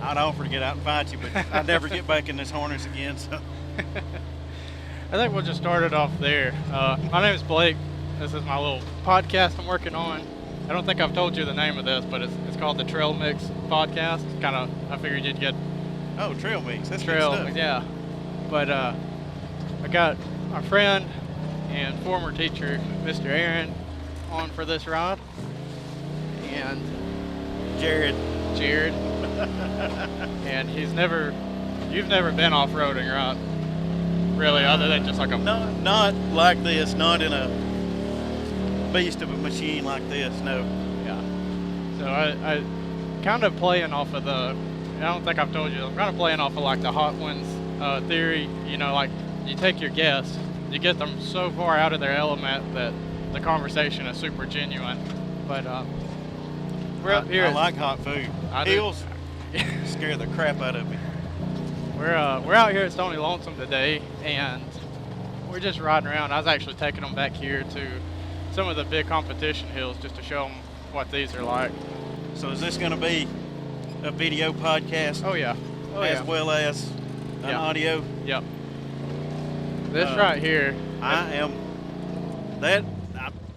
I'd offer to get out and fight you, but I'd never get back in this harness again. So I think we'll just start it off there. My name is Blake. This is my little podcast I'm working on. I don't think I've told you the name of this, but it's called the Trail Mix Podcast. Kind of, I figured you'd get trail mix. That's trail, good stuff. yeah. But I got my friend and former teacher, Mr. Aaron, on for this ride, and Jared. And you've never been off-roading, right? Really, other than just like a not like this, not in a beast of a machine like this, no. Yeah. So I kind of playing off of I don't think I've told you, I'm kind of playing off of like the Hot Ones theory. You know, like you take your guests, you get them so far out of their element that the conversation is super genuine. But we're up here. I like hot food. Hills scare the crap out of me. We're out here at Stony Lonesome today, and we're just riding around. I was actually taking them back here to some of the big competition hills just to show them what these are like. So is this going to be a video podcast? Oh yeah. As well as an audio? Yep. This right here.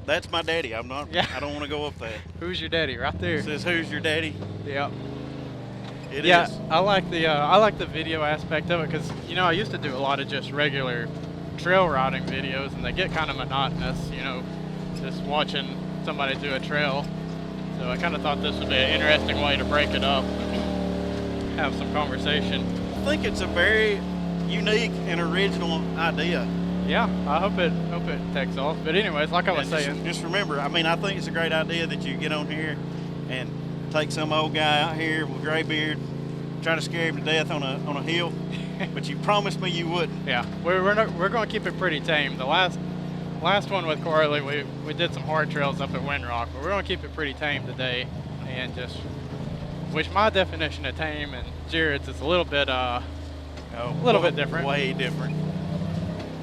That's my daddy. I'm not. Yeah. I don't want to go up there. Who's your daddy? Right there. It says who's your daddy? Yep. It yeah, is. I like the video aspect of it because I used to do a lot of just regular trail riding videos, and they get kind of monotonous. Just watching somebody do a trail. So I kind of thought this would be an interesting way to break it up, have some conversation. I think it's a very unique and original idea. Yeah, I hope it takes off. But anyways, like I was saying, just remember, I think it's a great idea that you get on here and take some old guy out here with a gray beard, try to scare him to death on a hill, but you promised me you wouldn't. Yeah, we're going to keep it pretty tame. The last one with Carly, we did some hard trails up at Windrock, but we're going to keep it pretty tame today, and just which my definition of tame and Jared's is a little bit bit different. Way different.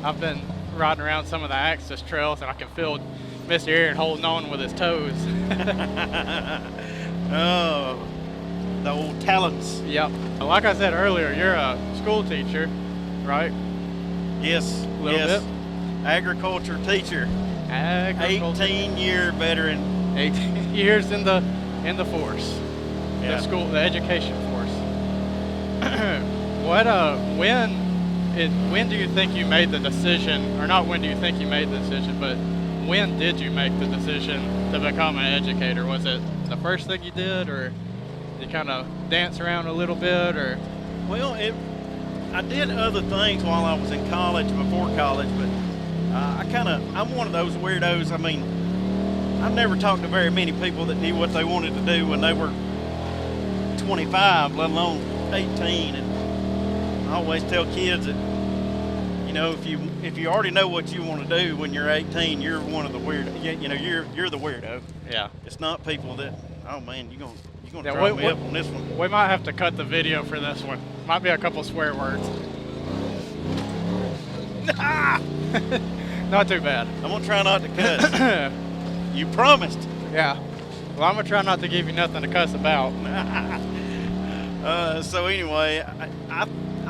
I've been riding around some of the access trails, and I can feel Mr. Aaron holding on with his toes. Oh, the old talents. Yep. Like I said earlier, you're a school teacher, right? Yes. A little bit. Agriculture teacher. 18-year veteran. 18 years in the force. Yeah. The education force. When do you think you made the decision, or not when do you think you made the decision, but when did you make the decision to become an educator? Was it the first thing you did, or you kind of dance around a little bit, or? Well, I did other things while I was in college, before college, but I'm one of those weirdos. I've never talked to very many people that knew what they wanted to do when they were 25, let alone 18. And I always tell kids that, if you already know what you want to do when you're 18, you're one of the weird. You're the weirdo. Yeah. It's not people that, oh man, you're gonna Yeah, drive me up on this one. We might have to cut the video for this one. Might be a couple swear words. Not too bad. I'm gonna try not to cuss. You promised. Yeah. Well, I'm gonna try not to give you nothing to cuss about. So anyway, I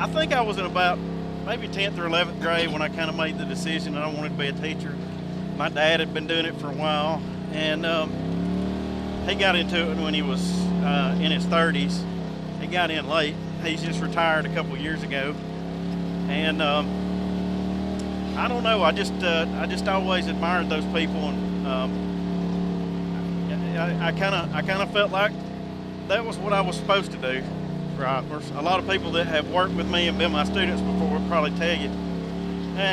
think I was in about maybe 10th or 11th grade when I kind of made the decision that I wanted to be a teacher. My dad had been doing it for a while, and he got into it when he was in his 30s. He got in late. He's just retired a couple years ago, and I don't know. I just always admired those people, and I kind of felt like that was what I was supposed to do. Right. A lot of people that have worked with me and been my students before would probably tell you,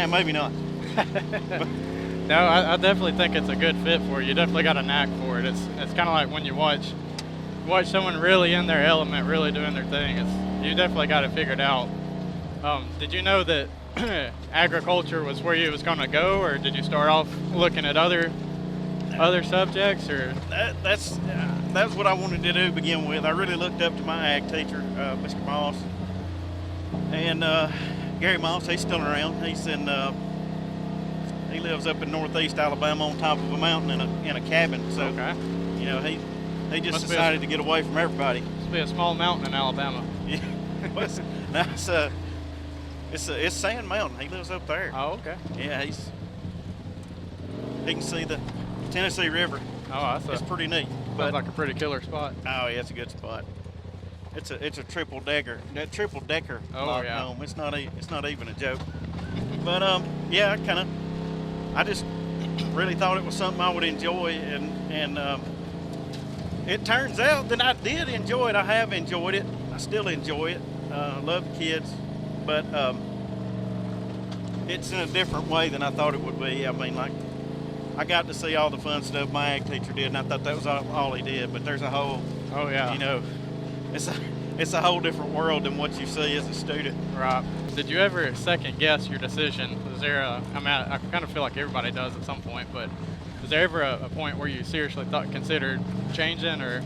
maybe not. No, I definitely think it's a good fit for you. You definitely got a knack for it. It's kind of like when you watch someone really in their element, really doing their thing. You definitely got it figured out. Did you know that agriculture was where you was going to go, or did you start off looking at other subjects, or? That's what I wanted to do to begin with. I really looked up to my ag teacher, Mr. Moss, and Gary Moss. He's still around. He lives up in northeast Alabama on top of a mountain in a cabin. So okay. he just decided to get away from everybody. to be a small mountain in Alabama. Yeah. Well, now it's Sand Mountain. He lives up there. Oh, okay. Yeah, he can see the Tennessee River. Oh, It's pretty neat. sounds like a pretty killer spot. Oh yeah, it's a good spot. It's a triple decker. That triple decker Oh, log yeah. home. It's not even a joke. But yeah, I just really thought it was something I would enjoy, and it turns out that I did enjoy it. I have enjoyed it. I still enjoy it. Love the kids, but it's in a different way than I thought it would be. I mean, like, I got to see all the fun stuff my ag teacher did, and I thought that was all he did. But there's a whole, Oh, yeah. you know, it's a whole different world than what you see as a student. Right. Did you ever second guess your decision? Was there I kind of feel like everybody does at some point, but was there ever a point where you seriously considered changing, or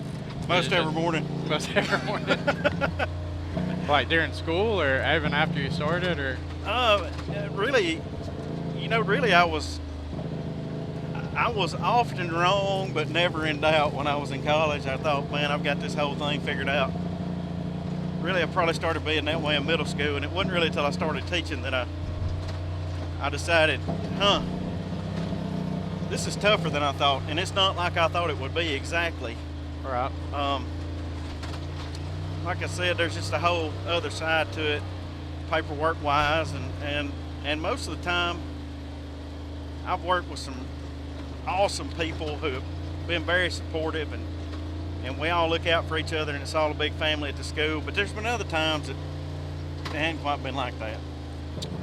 Most every morning. most every morning? Like during school or even after you started, or? Really, I was often wrong, but never in doubt. When I was in college, I thought, man, I've got this whole thing figured out. Really, I probably started being that way in middle school, and it wasn't really until I started teaching that I decided, this is tougher than I thought, and it's not like I thought it would be exactly. Right. Like I said, there's just a whole other side to it, paperwork wise, and most of the time, I've worked with some awesome people who have been very supportive, and we all look out for each other, and it's all a big family at the school. But there's been other times that it hadn't quite been like that.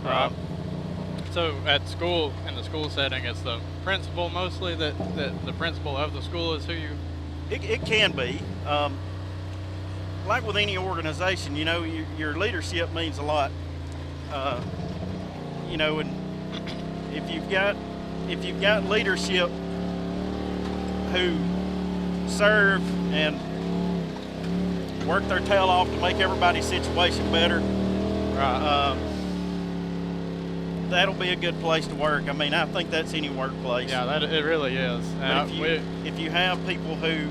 Right. So at school, in the school setting, it's the principal mostly that the principal of the school is who you. It can be. Like with any organization, your leadership means a lot. And if you've got leadership who serve and work their tail off to make everybody's situation better, Right. that'll be a good place to work. I mean, I think that's any workplace. Yeah, it really is. But if you have people who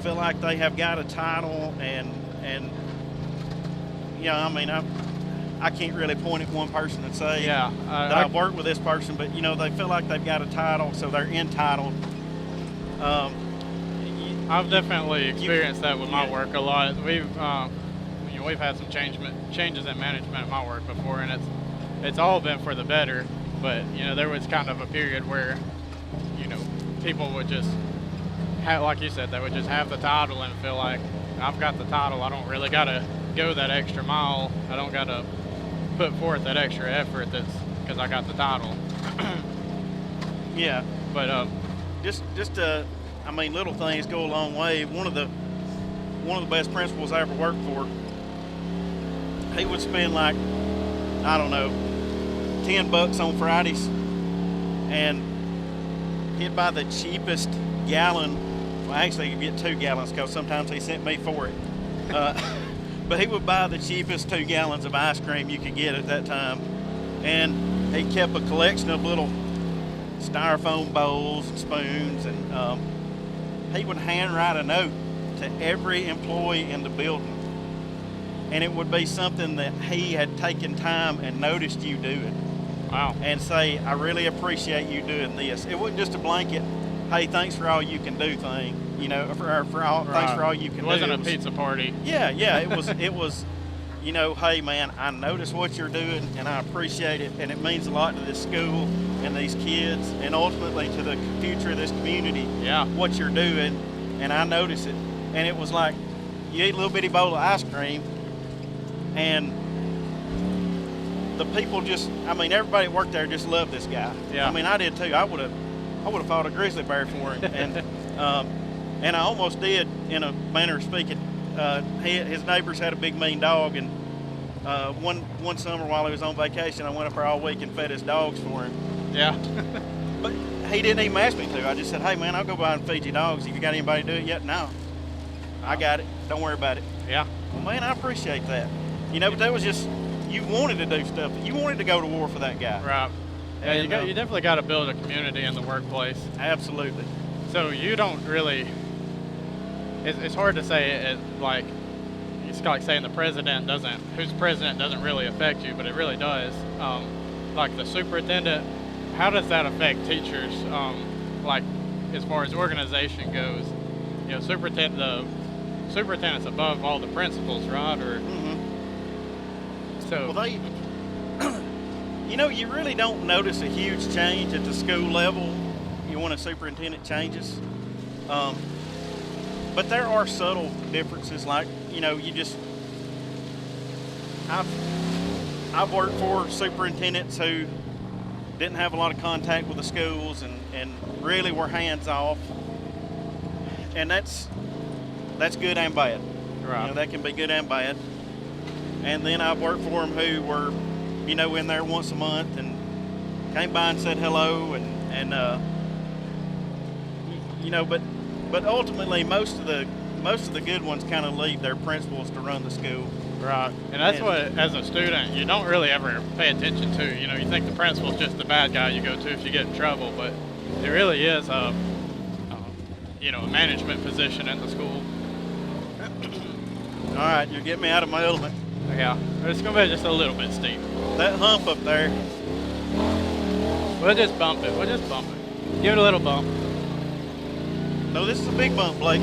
feel like they have got a title and I mean, I can't really point at one person and say Yeah, that I've worked with this person, but they feel like they've got a title, so they're entitled. I've definitely experienced that with my yeah. work a lot. We've had some changes in management at my work before, and it's all been for the better. But there was kind of a period where people would just have, like you said, they would just have the title and feel like, I've got the title, I don't really gotta go that extra mile, I don't gotta put forth that extra effort because I got the title. Yeah, But I mean, little things go a long way. One of the best principals I ever worked for, he would spend like, I don't know, $10 on Fridays, and he'd buy the cheapest gallon. Well, actually, he'd get 2 gallons because sometimes he sent me for it. But he would buy the cheapest 2 gallons of ice cream you could get at that time, and he kept a collection of little styrofoam bowls and spoons, and he would handwrite a note to every employee in the building, and it would be something that he had taken time and noticed you doing, wow. and say, I really appreciate you doing this. It wasn't just a blanket, hey, thanks for all you can do thing, thanks for all you can do. It wasn't a pizza party. Yeah, it was, hey man, I notice what you're doing and I appreciate it, and it means a lot to this school and these kids, and ultimately to the future of this community. Yeah. What you're doing, and I notice it. And it was like, you eat a little bitty bowl of ice cream, and the people everybody that worked there just loved this guy. Yeah. I mean, I did too. I would have fought a grizzly bear for him, and I almost did, in a manner of speaking. His neighbors had a big mean dog, and one summer while he was on vacation, I went up there all week and fed his dogs for him. Yeah. But he didn't even ask me to. I just said, hey man, I'll go by and feed your dogs. If you got anybody to do it yet? No. I got it. Don't worry about it. Yeah. Well, man, I appreciate that. But that was just, you wanted to do stuff. You wanted to go to war for that guy. Right. Yeah, And, you definitely got to build a community in the workplace. Absolutely. So you don't really. It's hard to say like it's like saying who's president doesn't really affect you, but it really does. Like the superintendent, how does that affect teachers? Like as far as organization goes, you know, superintendent's above all the principals, right? Or so. Well, they, you know, you really don't notice a huge change at the school level. When a superintendent changes, but there are subtle differences. Like, you know, I've worked for superintendents who didn't have a lot of contact with the schools and really were hands off, and that's good and bad. Right. You know, that can be good and bad. And then I've worked for them who were, you know, in there once a month and came by and said hello and you know, but ultimately most of the good ones kind of leave their principals to run the school. Right, and that's what, as a student, you don't really ever pay attention to. You know, you think the principal's just the bad guy you go to if you get in trouble, but it really is you know, a management position in the school. All right, you're getting me out of my element. Yeah, it's gonna be just a little bit steep. That hump up there. We'll just bump it. Give it a little bump. No, this is a big bump, Blake.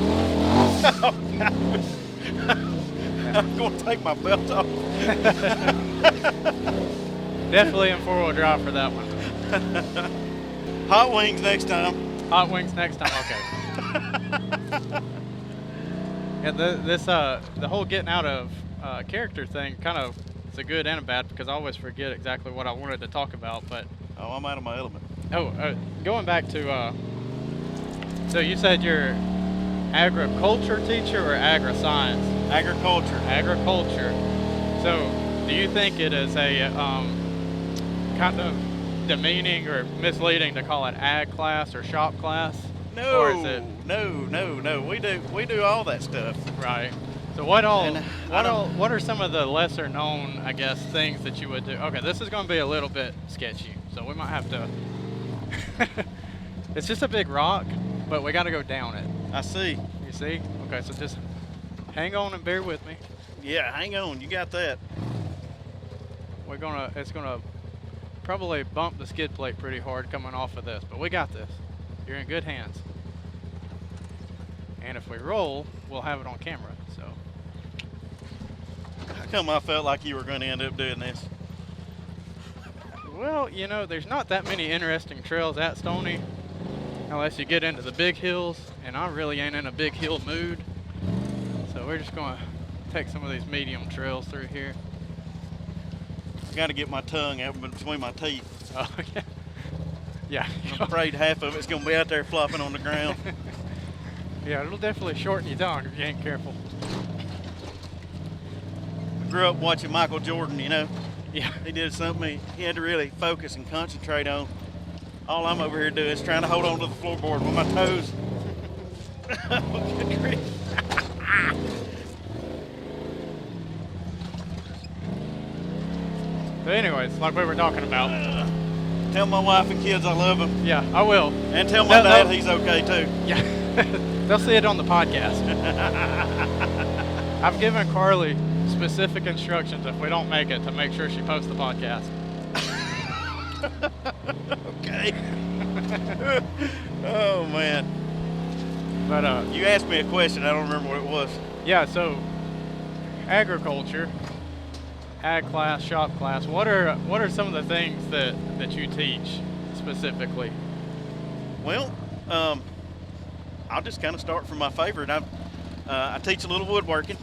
I'm going to take my belt off. Definitely in four-wheel drive for that one. Hot wings next time. Hot wings next time. Okay. And the whole getting out of character thing kind of, it's a good and a bad, because I always forget exactly what I wanted to talk about. But I'm out of my element. Going back to so you said you're agriculture teacher or agri-science? Agriculture. So do you think it is a kind of demeaning or misleading to call it ag class or shop class? No, or is it... no. We do all that stuff. Right. So what are some of the lesser known, I guess, things that you would do? Okay, this is going to be a little bit sketchy, so we might have to. It's just a big rock, but we got to go down it. I see. You see? Okay, so just hang on and bear with me. Yeah, hang on. You got that. It's gonna probably bump the skid plate pretty hard coming off of this, but we got this. You're in good hands. And if we roll, we'll have it on camera. So. How come I felt like you were going to end up doing this? Well, you know, there's not that many interesting trails at Stony, unless you get into the big hills, and I really ain't in a big hill mood. So we're just going to take some of these medium trails through here. Got to get my tongue out between my teeth. Oh, yeah. Yeah. I'm afraid half of it's going to be out there flopping on the ground. Yeah, it'll definitely shorten your tongue if you ain't careful. I grew up watching Michael Jordan, you know. Yeah. He did something he had to really focus and concentrate on. All I'm over here doing is trying to hold on to the floorboard with my toes. Good grief. But anyways, like we were talking about. Tell my wife and kids I love them. Yeah, I will. And tell my dad he's okay too. Yeah. They'll see it on the podcast. I've given Carly specific instructions if we don't make it to make sure she posts the podcast. Okay. Oh man. But you asked me a question, I don't remember what it was. Yeah, so agriculture, ag class, shop class, what are some of the things that you teach specifically? Well, I'll just kind of start from my favorite. I teach a little woodworking.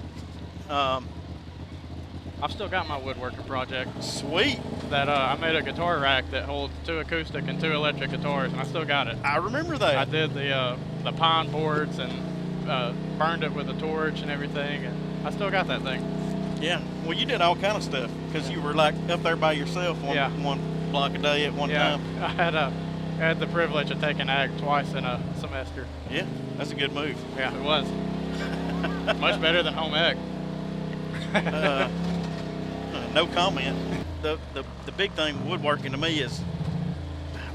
I've still got my woodworking project. Sweet. That I made a guitar rack that holds 2 acoustic and 2 electric guitars, and I still got it. I remember that. I did the pine boards and burned it with a torch and everything, and I still got that thing. Yeah. Well, you did all kind of stuff because you were like up there by yourself one block a day at one time. I had the privilege of taking ag twice in a semester. Yeah, that's a good move. Yeah, it was. Much better than home ec. No comment. The big thing with woodworking to me is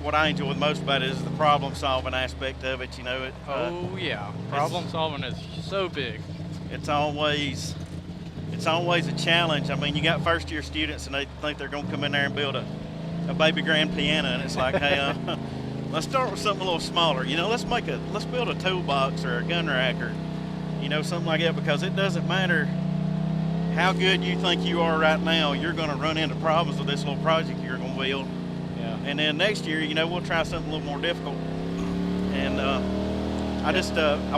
what I enjoy the most about it is the problem solving aspect of it. You know, yeah, problem solving is so big. It's always it's always a challenge. I mean, you got first year students and they think they're going to come in there and build a baby grand piano, and it's like, hey, let's start with something a little smaller. You know, let's build a toolbox or a gun rack or, you know, something like that, because it doesn't matter how good you think you are right now. You're going to run into problems with this little project you're going to build. Yeah. And then next year, you know, we'll try something a little more difficult. And I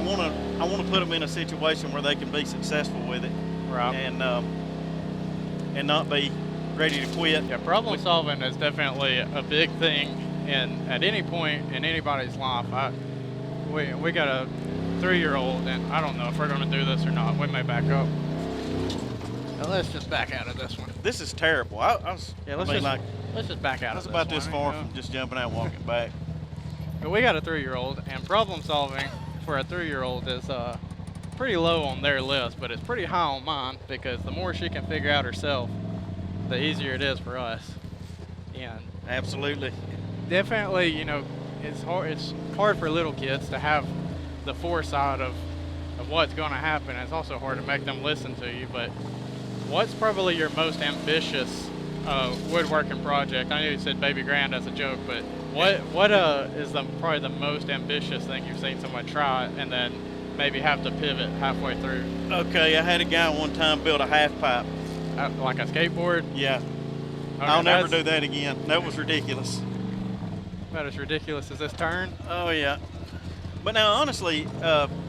want to put them in a situation where they can be successful with it, Right. and not be ready to quit. Yeah, problem solving is definitely a big thing at any point in anybody's life. We got a 3-year-old, and I don't know if we're going to do this or not. We may back up. Now let's just back out of this one. This is terrible. Let's just back out of that's this about this one, far you know? from just jumping out and walking back. But we got a 3-year-old, and problem solving for a 3-year-old is pretty low on their list, but it's pretty high on mine, because the more she can figure out herself, the easier it is for us. And Absolutely. definitely, you know, it's hard for little kids to have the foresight of what's going to happen. It's also hard to make them listen to you. But what's probably your most ambitious woodworking project? I know you said baby grand as a joke, but what is probably the most ambitious thing you've seen someone try and then maybe have to pivot halfway through? Okay, I had a guy one time build a half pipe. Like a skateboard? Yeah. Okay, I'll never do that again. That was ridiculous. About as ridiculous as this turn. Oh yeah. But now honestly,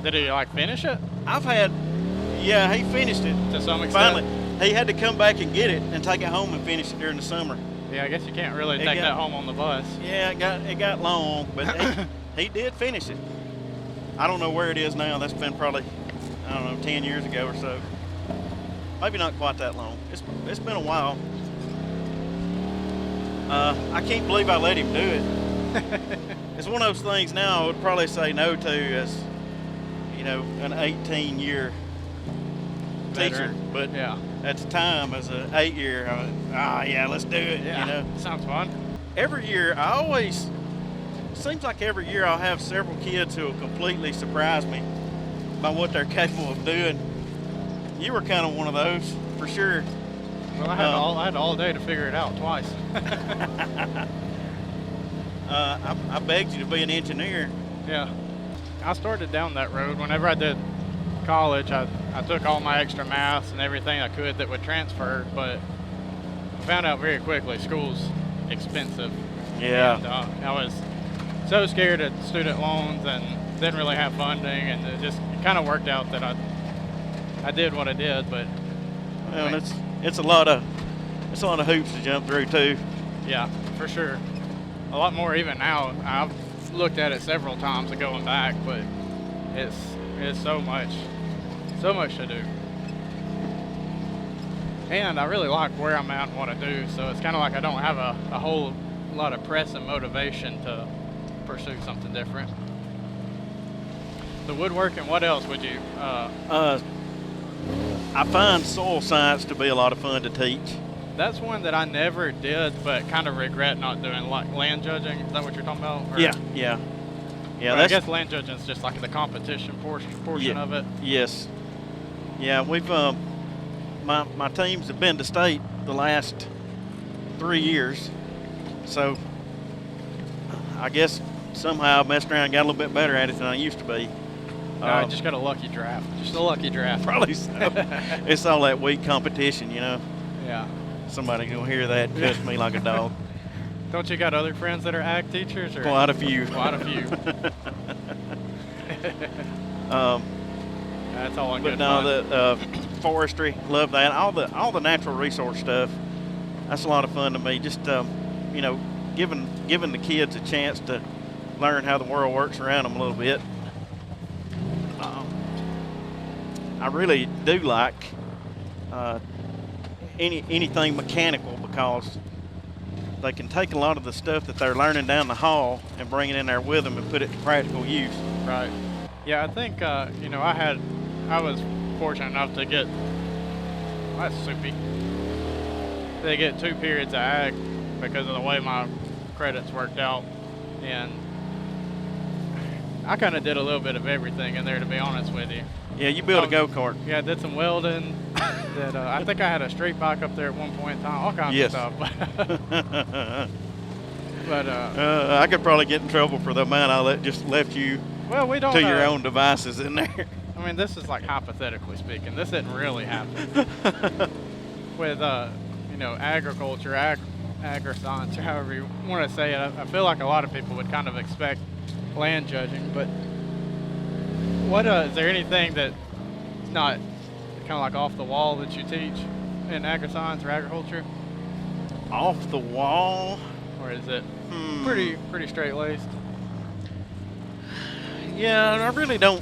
Did he like finish it yeah, he finished it. to some extent? Finally, he had to come back and get it and take it home and finish it during the summer. Yeah, I guess you can't really It take got- that home on the bus. Yeah, it got long, but he did finish it. I don't know where it is now. That's been probably, I don't know, 10 years ago or so. Maybe not quite that long. It's been a while. I can't believe I let him do it. It's one of those things now I would probably say no to as, you know, an 18-year teacher. Veteran. But Yeah. at the time, as an 8-year, I went, yeah, let's do it. Yeah. You know, Sounds fun. every year seems like every year I'll have several kids who will completely surprise me by what they're capable of doing. You were kind of one of those, for sure. Well, I had all day to figure it out twice. I begged you to be an engineer. Yeah. I started down that road. Whenever I did college, I took all my extra maths and everything I could that would transfer, but I found out very quickly school's expensive. Yeah. And I was so scared of student loans and didn't really have funding, and it kind of worked out that I did what I did, but Well, I mean, it's a lot of hoops to jump through too. yeah, for sure. A lot more even now. I've looked at it several times going back, but it's so much to do. And I really like where I'm at and what I do, so it's kind of like I don't have a whole lot of press and motivation to pursue something different. The woodworking, what else would you? I find soil science to be a lot of fun to teach. That's one that I never did, but kind of regret not doing. Like land judging, is that what you're talking about? Or- Yeah. Well, I That's guess land judging is just like the competition portion of it. Yes. Yeah, we've my teams have been to state the last 3 years, so I guess somehow I messed around and got a little bit better at it than I used to be. I just got a lucky draft. Just a lucky draft. Probably so. It's all that weak competition, you know. Yeah. Somebody gonna hear that and cuss me like a dog. Don't you got other friends that are ag teachers? Or? Quite a few. Quite a few. That's all in But good no, fun. the forestry, love that. All the natural resource stuff. That's a lot of fun to me. Just you know, giving the kids a chance to learn how the world works around them a little bit. I really do like anything mechanical, because they can take a lot of the stuff that they're learning down the hall and bring it in there with them and put it to practical use. Right. Yeah, I think you know, I was fortunate enough to get. That's soupy. They get 2 periods of ag because of the way my credits worked out, and I kind of did a little bit of everything in there, to be honest with you. Yeah, you build a go-kart. Yeah, I did some welding. that I think I had a street bike up there at one point in time, all kinds Yes. of stuff. But I could probably get in trouble for the amount just left you well, we don't to your own devices in there. I mean, this is like hypothetically speaking. This didn't really happen. With you know, agriculture, agri-science, or however you want to say it. I feel like a lot of people would kind of expect land judging, but what is there anything that's not kind of like off the wall that you teach in agri-science or agriculture, Off the wall? or is it pretty straight-laced? Yeah, I really don't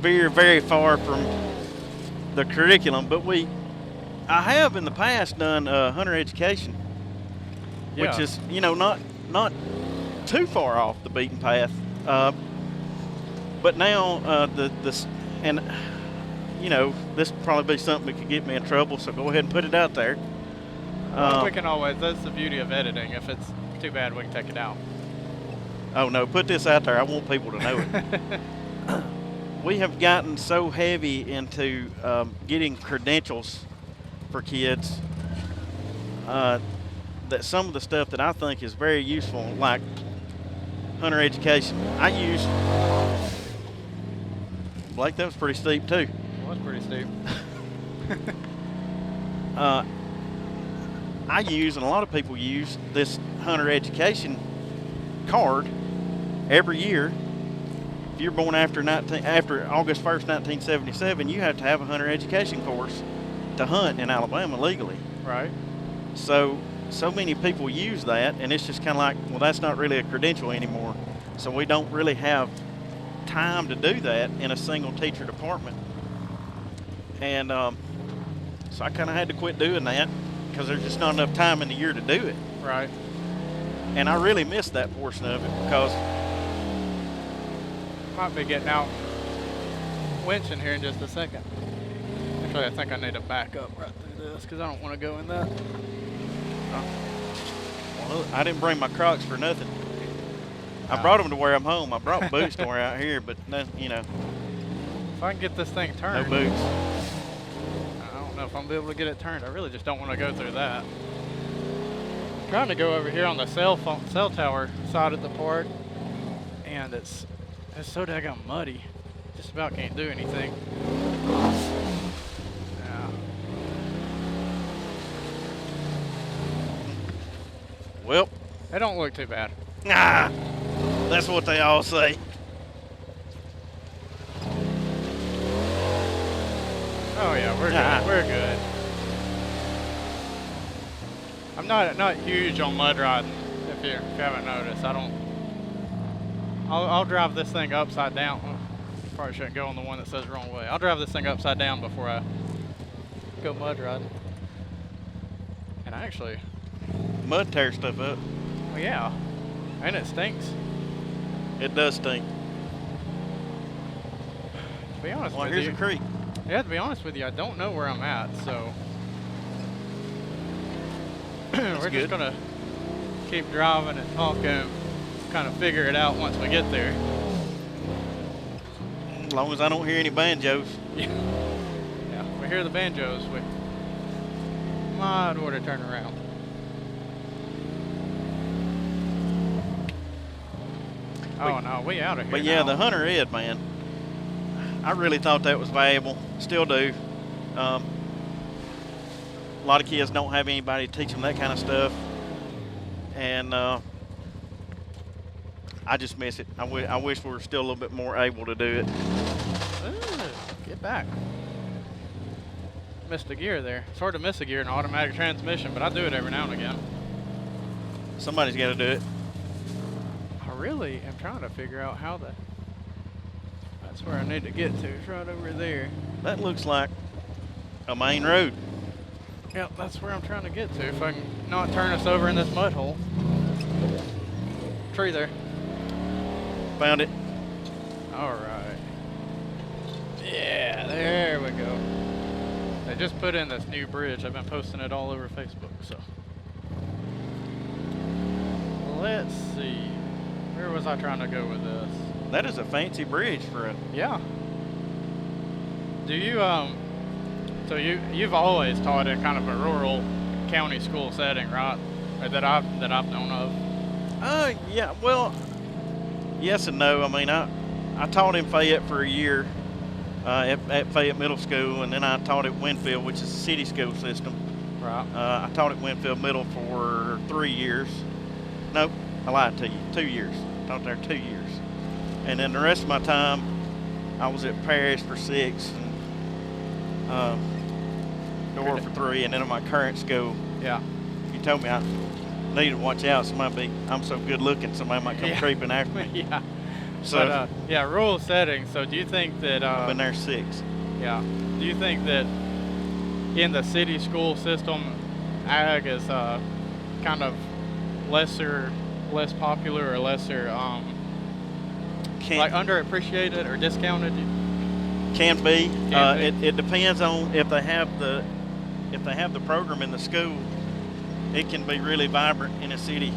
veer very far from the curriculum, but I have in the past done hunter education, which Yeah. is, you know, not too far off the beaten path. But now and you know, this would probably be something that could get me in trouble, so go ahead and put it out there. Well, we can always. That's the beauty of editing. If it's too bad, we can take it out. Oh no, put this out there. I want people to know it. We have gotten so heavy into getting credentials for kids that some of the stuff that I think is very useful, like hunter education, I use. Blake, that was pretty steep too. It was pretty steep. I use, and a lot of people use, this hunter education card every year. If you're born after August 1st, 1977, you have to have a hunter education course to hunt in Alabama legally. Right. So many people use that, and it's just kind of like, well, that's not really a credential anymore. So we don't really have time to do that in a single teacher department. And so I kind of had to quit doing that because there's just not enough time in the year to do it. Right. And I really missed that portion of it because Might be getting out winch in here in just a second. Actually, I think I need to back up right through this because I don't want to go in that. well, I didn't bring my Crocs for nothing. I Wow. brought them to where I'm home. I brought boots to wear out here, but no, you know, If I can get this thing no turned, boots. I don't know if I'm gonna be able to get it turned. I really just don't want to go through that. I'm trying to go over here on the cell tower side of the park, and it's so daggone muddy. Just about can't do anything. Yeah. Well, It don't look too bad. that's what they all say. Oh yeah, we're Nah. good. We're good. I'm not huge on mud riding. If you haven't noticed, I'll drive this thing upside down. Well, probably shouldn't go on the one that says wrong way. I'll drive this thing upside down before I go mud riding. And actually, Mud tears stuff up. well, yeah, and it stinks. It does stink. To be honest Well, with here's you, a creek. yeah, to be honest with you, I don't know where I'm at, so we're good. just gonna keep driving and talking, kind of figure it out once we get there. As long as I don't hear any banjos. Yeah, we hear the banjos. We might ought to turn around. Oh no, we out of here. But yeah, now. the hunter ed, man, I really thought that was valuable. Still do. A lot of kids don't have anybody to teach them that kind of stuff, and I just miss it. I wish we were still a little bit more able to do it. Ooh, get back. Missed a gear there. It's hard to miss a gear in an automatic transmission, but I do it every now and again. Somebody's got to do it. I really am trying to figure out how that's where I need to get to. It's right over there. That looks like a main road. Yep, that's where I'm trying to get to. If I can not turn us over in this mud hole. Tree there. Found it. All right. Yeah, there we go. They just put in this new bridge. I've been posting it all over Facebook, so. Let's see. Where was I trying to go with this? That is a fancy bridge for a. Yeah. Do you So you've always taught in kind of a rural county school setting, right? Or that I've known of. Yeah. Well, yes and no. I mean, I taught in Fayette for a year at Fayette Middle School, and then I taught at Winfield, which is a city school system. Right. I taught at Winfield Middle for 3 years. Nope, I lied to you. 2 years. Taught there 2 years, and then the rest of my time, I was at Parish for 6, and Dora for 3, and then at my current school. Yeah. You told me I need to watch out. I'm so good looking, somebody might come creeping after me. Yeah. So But yeah, rural setting. So do you think that? I've been there 6. Yeah. Do you think that in the city school system, ag is kind of less popular, or lesser like underappreciated or discounted? Can be. Can be. It depends on if they have the program in the school. It can be really vibrant in a city.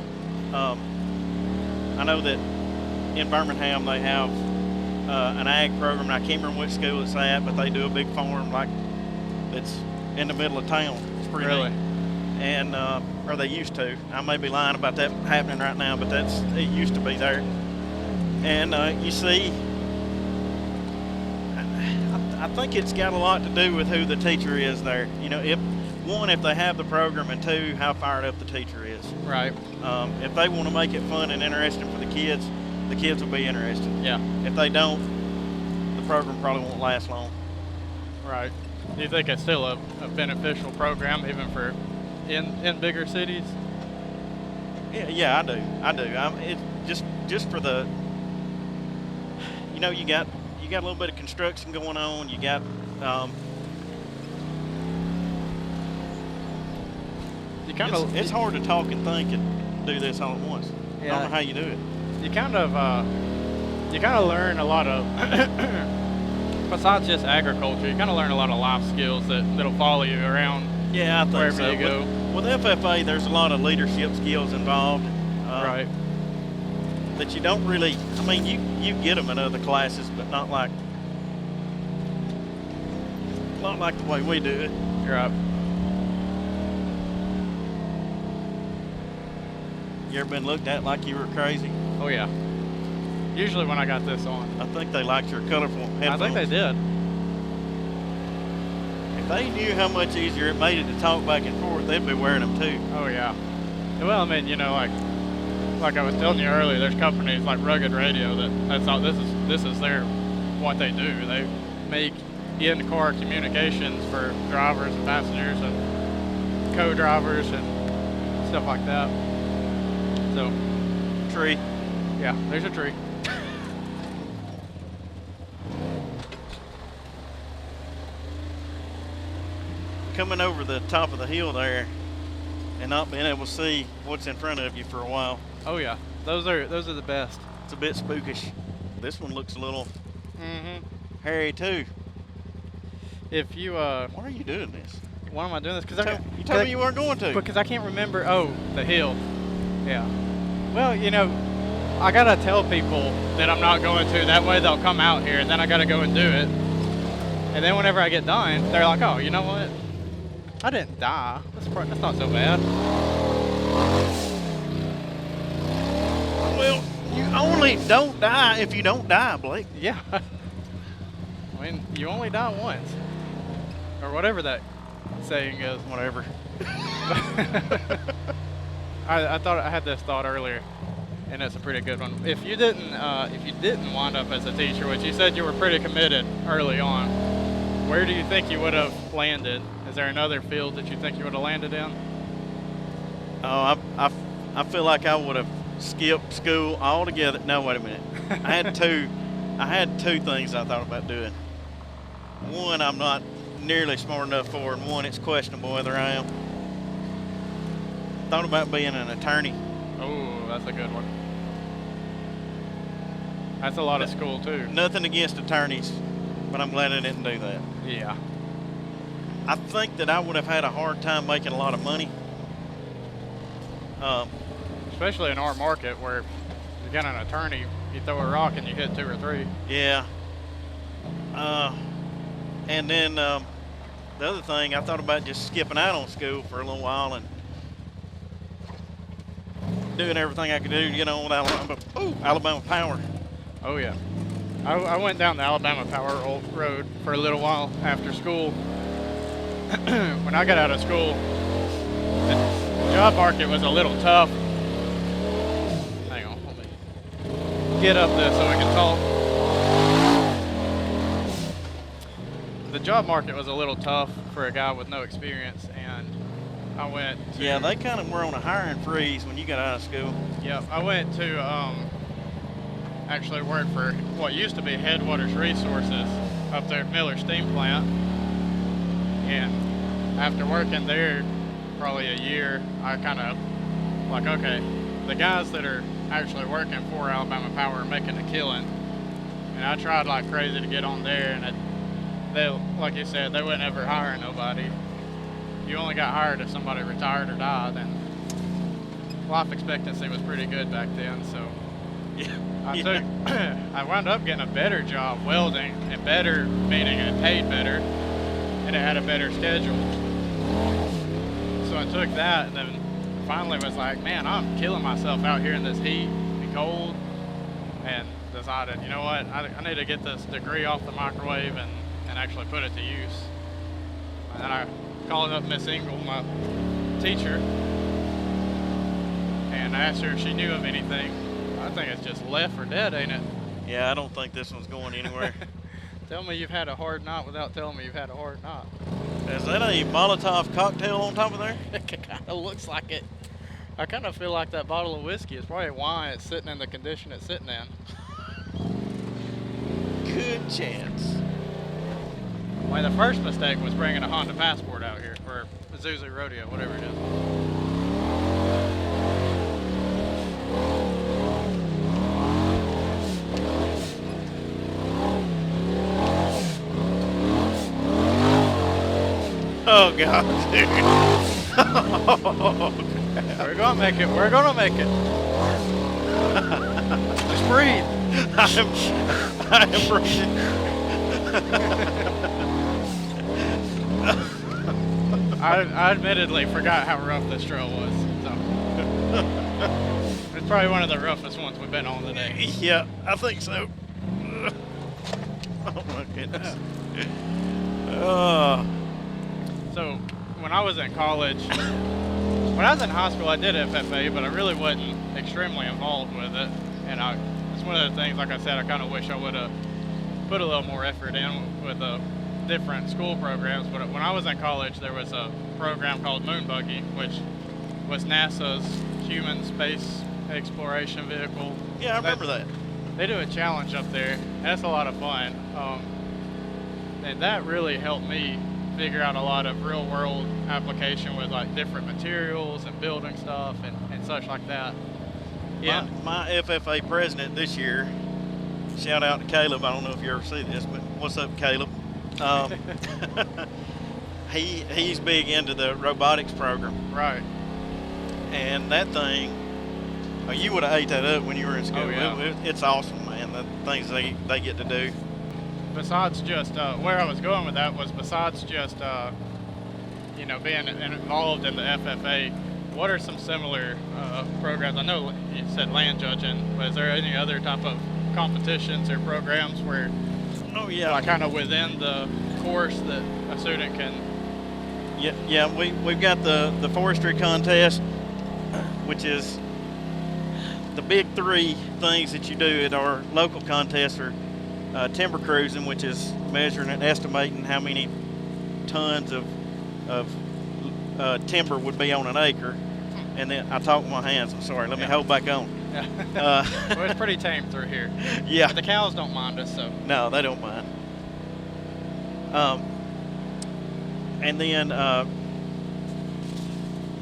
I know that in Birmingham they have an ag program, and I can't remember which school it's at, but they do a big farm like that's in the middle of town. It's pretty Really? neat. And or they used to. I may be lying about that happening right now, but it used to be there. And you see, I think it's got a lot to do with who the teacher is there. You know, if they have the program, and 2, how fired up the teacher is. Right. If they want to make it fun and interesting for the kids will be interested. Yeah. If they don't, the program probably won't last long. Right. Do you think it's still a beneficial program even for in bigger cities? Yeah, I do. It's just for the, you know, you got a little bit of construction going on. You got you kind of it's hard to talk and think and do this all at once. I don't know how you do it. You kind of learn a lot of besides just agriculture. You kind of learn a lot of life skills that'll follow you around. Yeah, I think wherever so. you go. With FFA, there's a lot of leadership skills involved. Right. That you don't really. I mean, you get them in other classes, but not like the way we do it. You're right. You ever been looked at like you were crazy? Oh yeah. Usually when I got this on. I think they liked your colorful headphones. I think they did. If they knew how much easier it made it to talk back and forth, they'd be wearing them too. Oh yeah. Well, I mean, you know, like I was telling you earlier, there's companies like Rugged Radio that's all. This is their what they do. They make in-car communications for drivers and passengers and co-drivers and stuff like that. So, Tree. yeah, there's a tree. Coming over the top of the hill there and not being able to see what's in front of you for a while. Oh yeah, those are the best. It's a bit spookish. This one looks a little hairy too. If you Why are you doing this? why am I doing this? You told me you weren't going to. Because I can't remember. Oh, the hill. Yeah. Well, you know, I gotta tell people that I'm not going to. That way they'll come out here, and then I gotta go and do it. And then whenever I get done, they're like, "Oh, you know what? I didn't die. That's not so bad." Well, you only don't die if you don't die, Blake. Yeah. I mean, you only die once, or whatever that saying is. Whatever. I thought I had this thought earlier, and it's a pretty good one. If you didn't wind up as a teacher, which you said you were pretty committed early on, where do you think you would have landed? Is there another field that you think you would have landed in? Oh, I feel like I would have skipped school altogether. No, wait a minute. I had two things I thought about doing. One, I'm not nearly smart enough for, and one, it's questionable whether I am. Thought about being an attorney. Oh, that's a good one. That's a lot of school too. Nothing against attorneys, but I'm glad I didn't do that. Yeah. I think that I would have had a hard time making a lot of money. Especially in our market where you got an attorney, you throw a rock and you hit 2 or 3. Yeah. And then the the other thing, I thought about just skipping out on school for a little while and doing everything I could do to get on with Alabama Power. Oh yeah. I went down the Alabama Power Road for a little while after school. When I got out of school, the job market was a little tough. Hang on, let me get up this so we can talk. The job market was a little tough for a guy with no experience, and I went to... Yeah, they kind of were on a hiring freeze when you got out of school. Yep, I went to actually work for what used to be Headwaters Resources up there at Miller Steam Plant. And after working there probably a year, I kind of like, okay, the guys that are actually working for Alabama Power are making a killing. And I tried like crazy to get on there, and they, like you said, they wouldn't ever hire nobody. You only got hired if somebody retired or died, and life expectancy was pretty good back then, so Yeah. I wound up getting a better job welding, and better meaning it paid better and it had a better schedule. So I took that, and then finally was like, man, I'm killing myself out here in this heat and cold, and decided, you know what, I need to get this degree off the microwave and actually put it to use. And I called up Miss Engel, my teacher, and I asked her if she knew of anything. I think it's just left for dead, ain't it? Yeah, I don't think this one's going anywhere. Tell me you've had a hard night without telling me you've had a hard night. Is that a Molotov cocktail on top of there? It kind of looks like it. I kind of feel like that bottle of whiskey is probably why it's sitting in the condition it's sitting in. Good chance. Well, the first mistake was bringing a Honda Passport out here, or Zuzu Rodeo, whatever it is. Oh God, dude. We're gonna make it. We're gonna make it. Just breathe. I am breathing. I admittedly forgot how rough this trail was. So. It's probably one of the roughest ones we've been on today. Yeah, I think so. Oh my goodness. So when I was in college, when I was in high school, I did FFA, but I really wasn't extremely involved with it. And it's one of the things, like I said, I kind of wish I would have put a little more effort in with the different school programs. But when I was in college, there was a program called Moon Buggy, which was NASA's human space exploration vehicle. Yeah, I remember that. They do a challenge up there. That's a lot of fun. And that really helped me figure out a lot of real world application with like different materials and building stuff and such like that. Yeah. My FFA president this year, shout out to Caleb. I don't know if you ever see this, but what's up, Caleb? He's big into the robotics program. Right. And that thing, you would have ate that up when you were in school. Oh, yeah. It's awesome, man, the things they get to do. Besides just, where I was going with that was besides just, being involved in the FFA, what are some similar programs? I know you said land judging, but is there any other type of competitions or programs where, oh yeah, like kind of within the course that a student can? Yeah, we've got the forestry contest, which is the big three things that you do at our local contests are timber cruising, which is measuring and estimating how many tons of timber would be on an acre. And then I talk with my hands. I'm sorry. Let me hold back on. Yeah. Well, it's pretty tame through here. Yeah. But the cows don't mind us, so. No, they don't mind. And then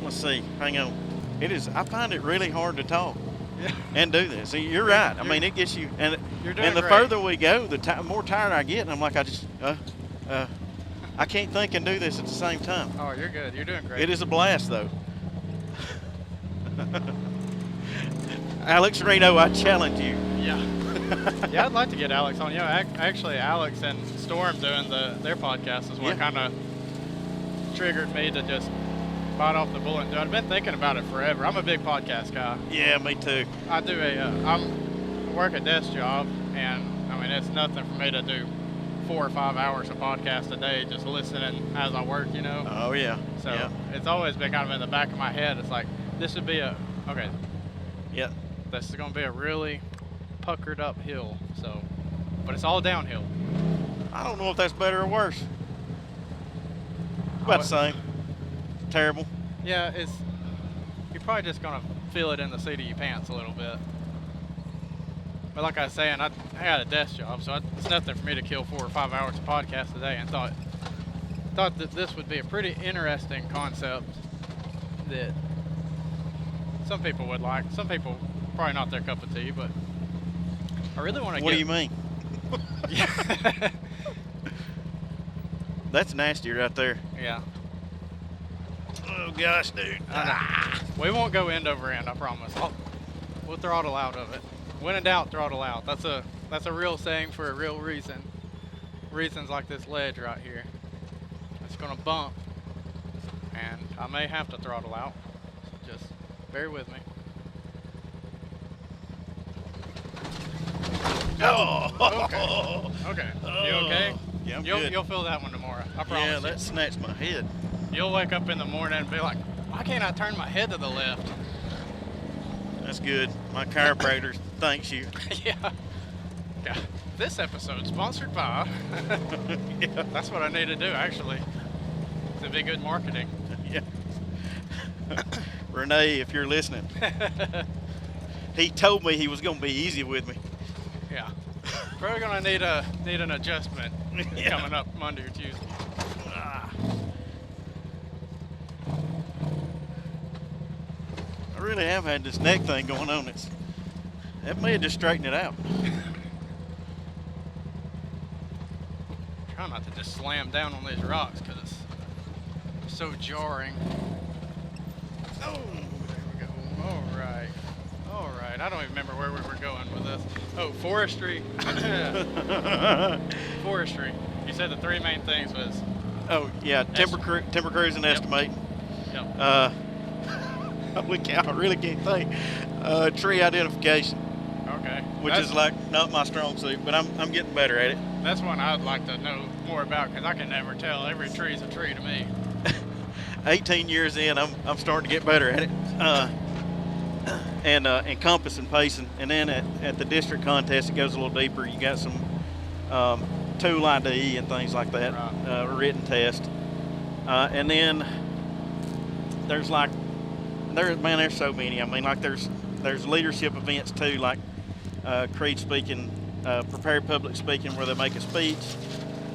let's see. Hang on. I find it really hard to talk. Yeah. And do this. See, you're right. I mean, it gets you. And you're doing the great. further we go, the more tired I get, and I'm like, I can't think and do this at the same time. Oh, you're good. You're doing great. It is a blast, though. Alex Reno, I challenge you. Yeah. Yeah, I'd like to get Alex on. Actually, Alex and Storm doing their podcast is what kind of triggered me to just bite off the bullet and do it. I've been thinking about it forever. I'm a big podcast guy. Yeah, me too. I do I work a desk job, and I mean, it's nothing for me to do 4 or 5 hours of podcast a day just listening as I work, you know? Oh, yeah. So yeah. it's always been kind of in the back of my head. It's like, this would be Yeah. this is going to be a really puckered up hill. So, but it's all downhill. I don't know if that's better or worse. About the same. Terrible. Yeah, you're probably just going to feel it in the seat of your pants a little bit. But like I was saying, I had a desk job, so it's nothing for me to kill 4 or 5 hours of podcast a day, and thought that this would be a pretty interesting concept that some people would like. Some people probably not their cup of tea, but I really want to What do you mean? Yeah. That's nasty right there. Yeah. Oh, gosh, dude. We won't go end over end, I promise. We'll throttle out of it. When in doubt, throttle out. That's a real saying for a real reason. Reasons like this ledge right here. It's gonna bump, and I may have to throttle out. So just bear with me. Oh. Okay. You okay? Yeah, I'm good. You'll feel that one tomorrow. I promise. Yeah, you. that snatched my head. You'll wake up in the morning and be like, why can't I turn my head to the left? That's good. My chiropractor thanks you. Yeah. This episode's sponsored by. Yeah. That's what I need to do, actually. To be good marketing. Yeah. Renee, if you're listening, he told me he was going to be easy with me. Yeah. Probably gonna need an adjustment Yeah. coming up Monday or Tuesday. I really have had this neck thing going on. That may have just straightened it out. Try not to just slam down on these rocks because it's so jarring. Oh, there we go. All right. I don't even remember where we were going with this. Oh, forestry. Forestry. You said the 3 main things was. Oh, yeah, timber cruising, Yep. estimating. Yep. Holy cow, I really can't think. Tree identification, Okay. which is like not my strong suit, but I'm getting better at it. That's one I'd like to know more about because I can never tell. Every tree's a tree to me. 18 years in, I'm starting to get better at it. And compass and pacing, and then at the district contest it goes a little deeper. You got some tool ID and things like that, Right. written test, and then there's so many. I mean, like there's leadership events too, like Creed speaking, prepared public speaking, where they make a speech.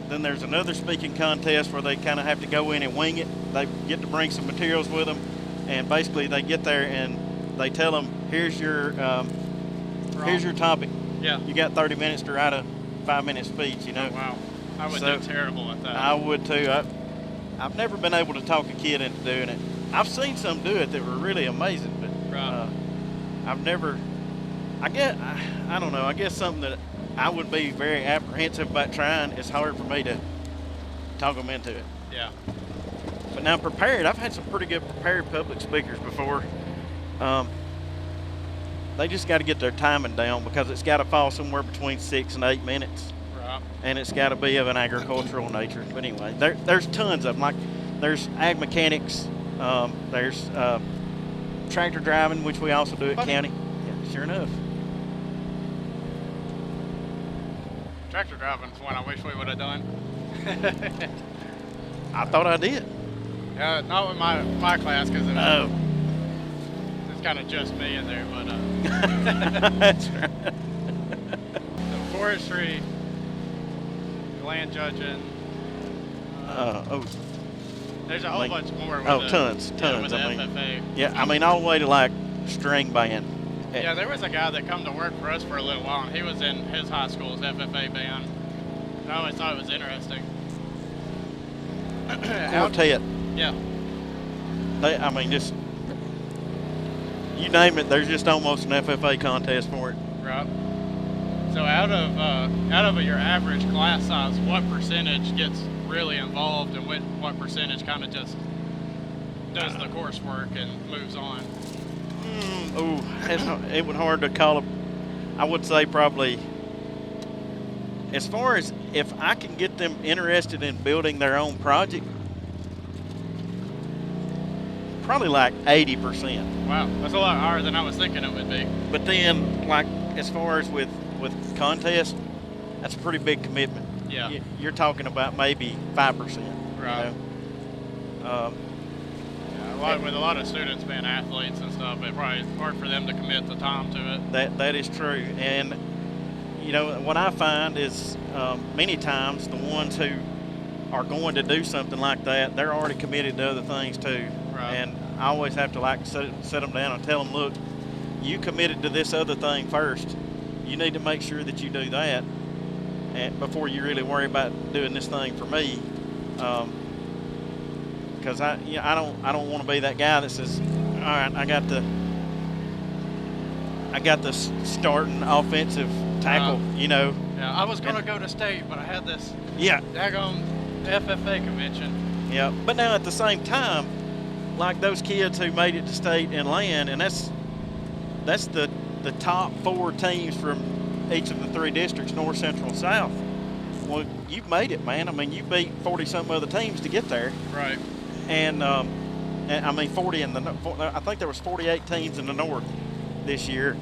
Then there's another speaking contest where they kind of have to go in and wing it. They get to bring some materials with them, and basically they get there and they tell them, here's your topic. Yeah. You got 30 minutes to write a 5-minute speech, you know. Oh, wow. I would So, do terrible at that. I would too. I've never been able to talk a kid into doing it. I've seen some do it that were really amazing, but Right. I've never. I don't know. I guess something that I would be very apprehensive about trying. It's hard for me to talk them into it. Yeah. But now prepared, I've had some pretty good prepared public speakers before. They just got to get their timing down because it's got to fall somewhere between 6 and 8 minutes, Right. and it's got to be of an agricultural nature. But anyway, there's tons of them. Like there's ag mechanics, there's tractor driving, which we also do at Funny. county. Yeah, sure enough. Tractor driving's one I wish we would have done. I thought I did. Not with my class because Oh, it's kind of just me in there, but that's right. the forestry, land judging. There's a whole Like- bunch more. With oh, the, tons. Yeah, with the I mean, FFA. yeah, I mean all the way to like string band. Yeah, there was a guy that come to work for us for a little while, and he was in his high school's FFA band. And I always thought it was interesting. Quartet. Yeah. I mean, just you name it. There's just almost an FFA contest for it. Right. So out of your average class size, what percentage gets really involved, and what percentage kind of just does the coursework and moves on? It would hard to call it. I would say probably, as far as if I can get them interested in building their own project, probably like 80%. Wow, that's a lot higher than I was thinking it would be. But then, like, as far as with contests, that's a pretty big commitment. Yeah. You're talking about maybe 5%. Right. You know? With a lot of students being athletes and stuff, it probably is hard for them to commit the time to it. That is true. And, you know, what I find is many times the ones who are going to do something like that, they're already committed to other things too. Right. And I always have to like set them down and tell them, look, you committed to this other thing first. You need to make sure that you do that and before you really worry about doing this thing for me. Because I don't want to be that guy that says, all right, I got the starting offensive tackle, you know. Yeah, I was going to go to state, but I had this daggone FFA convention. Yeah, but now at the same time, like those kids who made it to state and land, and that's the top 4 teams from each of the 3 districts, North, Central, and South. Well, you've made it, man. I mean, you beat 40-something other teams to get there. Right. And I mean, 40 in I think there was 48 teams in the North this year.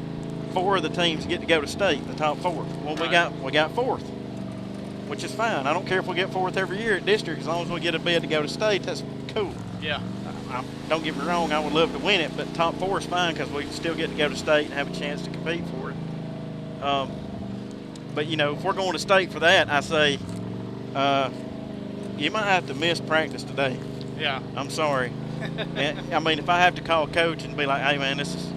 4 of the teams get to go to state, the top 4. Well, right. we got 4th, which is fine. I don't care if we get 4th every year at district, as long as we get a bid to go to state. That's cool. Yeah. Don't get me wrong, I would love to win it, but top 4 is fine because we still get to go to state and have a chance to compete for it. But you know, if we're going to state for that, I say you might have to miss practice today. Yeah. I'm sorry. And, I mean, if I have to call a coach and be like, hey man, this is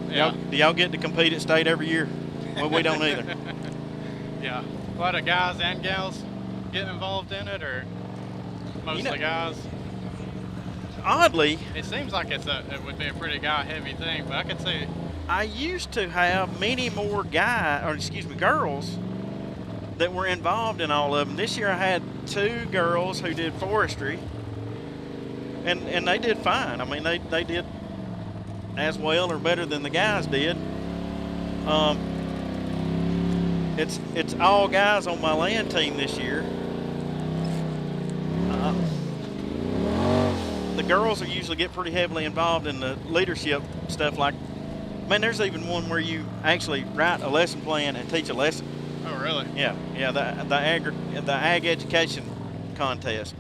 do y'all get to compete at state every year? Well, we don't either. Yeah. A lot of guys and gals getting involved in it, or mostly guys? Oddly, it seems like it would be a pretty guy-heavy thing, but I could see. I used to have many more girls that were involved in all of them. This year I had 2 girls who did forestry, and they did fine. I mean, they did as well or better than the guys did. It's all guys on my land team this year. The girls will usually get pretty heavily involved in the leadership stuff. Like, man, there's even one where you actually write a lesson plan and teach a lesson. Oh, really? Yeah, the ag education contest.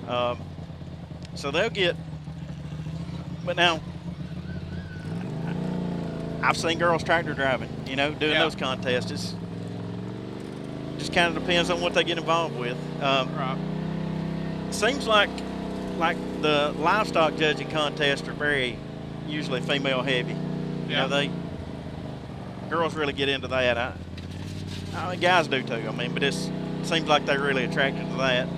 So they'll get. But now, I've seen girls tractor driving, you know, doing those contests. It's just kind of depends on what they get involved with. Right. Seems like the livestock judging contests are very usually female heavy. You know, girls really get into that. I mean, guys do too. I mean, but it seems like they're really attracted to that.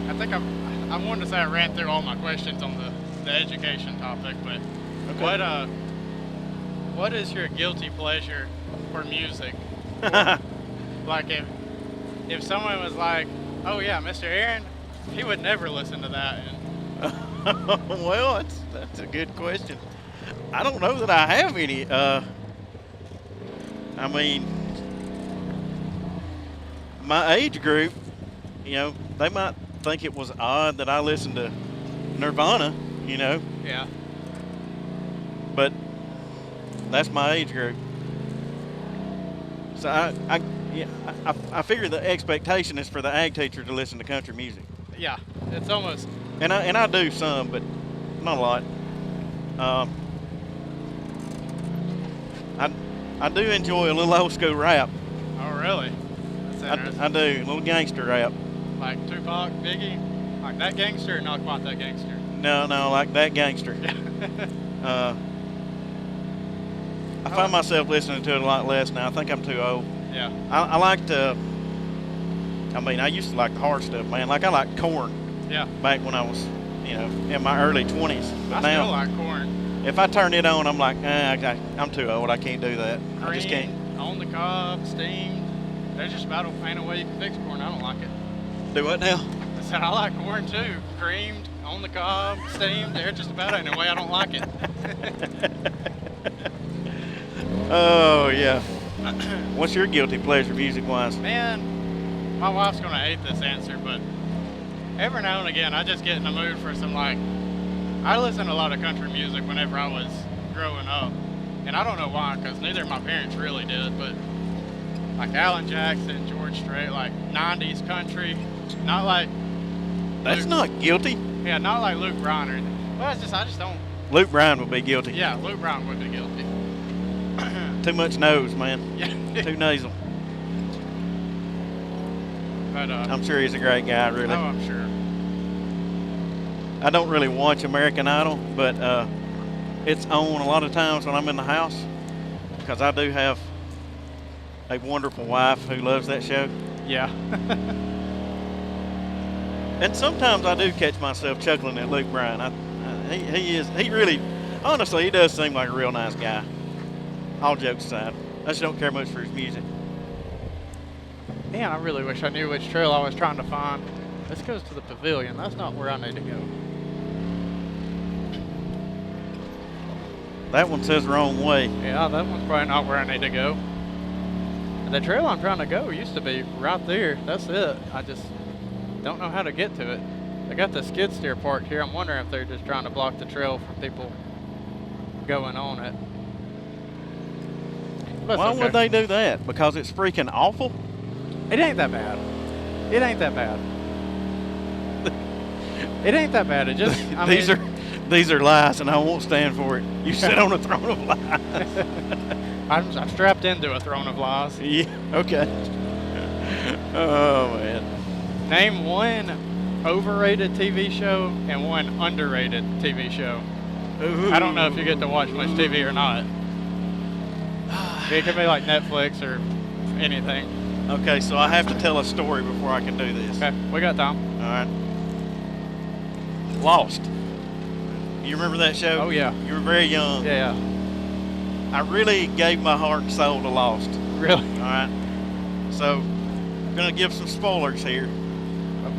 I think I wanted to say I ran through all my questions on the education topic, but okay. What is your guilty pleasure for music? Like if someone was like, oh yeah, Mr. Aaron, he would never listen to that. Well, that's a good question. I don't know that I have any. I mean, my age group, you know, they might think it was odd that I listened to Nirvana, you know. Yeah. But that's my age group. So I figure the expectation is for the ag teacher to listen to country music. Yeah, it's almost. And I do some, but not a lot. I do enjoy a little old school rap. Oh, really? That's I do a little gangster rap. Like Tupac, Biggie, like that gangster, or not quite that gangster? No, like that gangster. I find myself listening to it a lot less now. I think I'm too old. Yeah. I like to. I mean, I used to like the hard stuff, man. Like I like Korn. Yeah. Back when I was, you know, in my early 20s. But I still like Korn. If I turn it on, I'm like, I'm too old. I can't do that. Cream, I just can't. On the Cob, Steamed. There's just about ain't a way you can fix corn. I don't like it. Do what now? I said I like corn too. Creamed, on the cob, steamed. There's just about ain't a way I don't like it. Oh yeah. What's your guilty pleasure music-wise? Man, my wife's gonna hate this answer, but every now and again I just get in the mood for some I listened to a lot of country music whenever I was growing up, and I don't know why, because neither of my parents really did, but like Alan Jackson, George Strait, like 90s country, not like That's Luke, not guilty. yeah, not like Luke Bryan or anything. Well, I just don't. Luke Bryan would be guilty. Yeah, Luke Bryan would be guilty. Too much nose, man. Yeah. Too nasal. But I'm sure he's a great guy, really. oh, I'm sure. I don't really watch American Idol, but it's on a lot of times when I'm in the house, because I do have a wonderful wife who loves that show. Yeah. And sometimes I do catch myself chuckling at Luke Bryan. He really, honestly, he does seem like a real nice guy. All jokes aside, I just don't care much for his music. Man, I really wish I knew which trail I was trying to find. This goes to the pavilion. That's not where I need to go. That one says wrong way. Yeah, that one's probably not where I need to go. The trail I'm trying to go used to be right there. That's it. I just don't know how to get to it. They got the skid steer parked here. I'm wondering if they're just trying to block the trail for people going on it. But Why it's would okay. they do that? Because it's freaking awful? It ain't that bad. It ain't that bad. It ain't that bad. It just, These are lies, and I won't stand for it. You sit on a throne of lies. I'm strapped into a throne of lies. Yeah, okay. Oh, man. Name one overrated TV show and one underrated TV show. Ooh. I don't know if you get to watch much TV or not. It could be like Netflix or anything. Okay, so I have to tell a story before I can do this. Okay, we got time. All right. Lost. You remember that show? Oh, yeah. You were very young. Yeah, I really gave my heart and soul to Lost. really. All right. So, I'm going to give some spoilers here.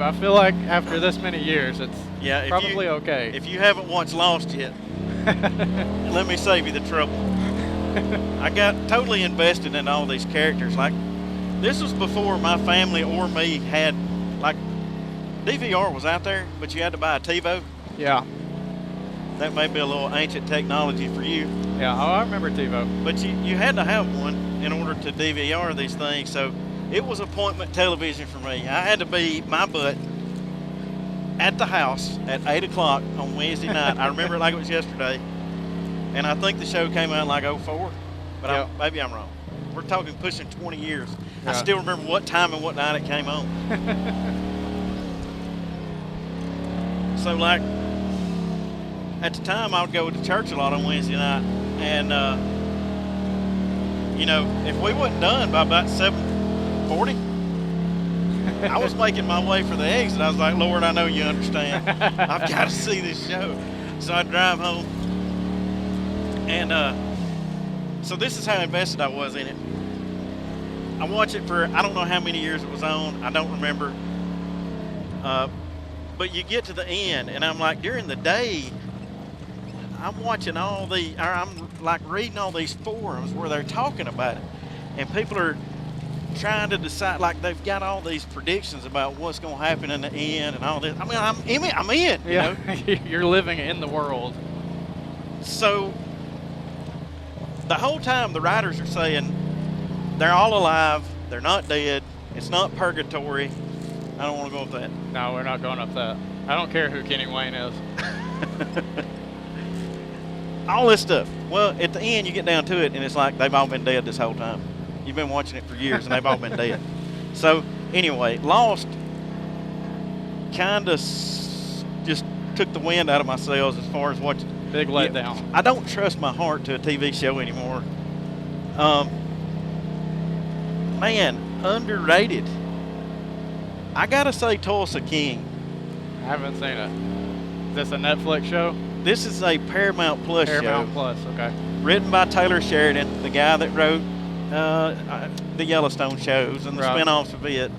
I feel like after this many years, it's Yeah, probably okay. If you haven't watched Lost yet, let me save you the trouble. I got totally invested in all these characters. Like, this was before my family or me had, like, DVR was out there, but you had to buy a TiVo. Yeah, That may be a little ancient technology for you, yeah. Oh, I remember TiVo. but you had to have one in order to DVR these things. So it was appointment television for me. I had to be my butt at the house at 8 o'clock on Wednesday night. I remember it like it was yesterday. And I think the show came out in like 04, but Yeah. maybe I'm wrong. We're talking pushing 20 years. I Yeah. still remember what time and what night it came on. So, like, at the time, I would go to church a lot on Wednesday night. And, you know, if we wasn't done by about 7:40, I was making my way for the exit. I was like, Lord, I know you understand. I've got to see this show. So I'd drive home. And so this is how invested I was in it. I watched it for, I don't know how many years it was on. I don't remember. But you get to the end, and I'm like, during the day, I'm watching I'm like reading all these forums where they're talking about it. And people are trying to decide, like, they've got all these predictions about what's going to happen in the end and all this. I mean, I'm in, you know? You're living in the world. So the whole time the writers are saying they're all alive, they're not dead, it's not purgatory. I don't want to go with that. No, we're not going up that. I don't care who Kenny Wayne is. All this stuff. Well, at the end you get down to it and it's like they've all been dead this whole time. You've been watching it for years and they've all been dead. So anyway, Lost kind of just took the wind out of my sails as far as watching. Big letdown. I don't trust my heart to a TV show anymore. Man, underrated. I gotta say Tulsa King. I haven't seen it. Is this a Netflix show? This is a Paramount Plus Paramount show. Plus, okay. Written by Taylor Sheridan, the guy that wrote the Yellowstone shows and the Right. spin-offs of it.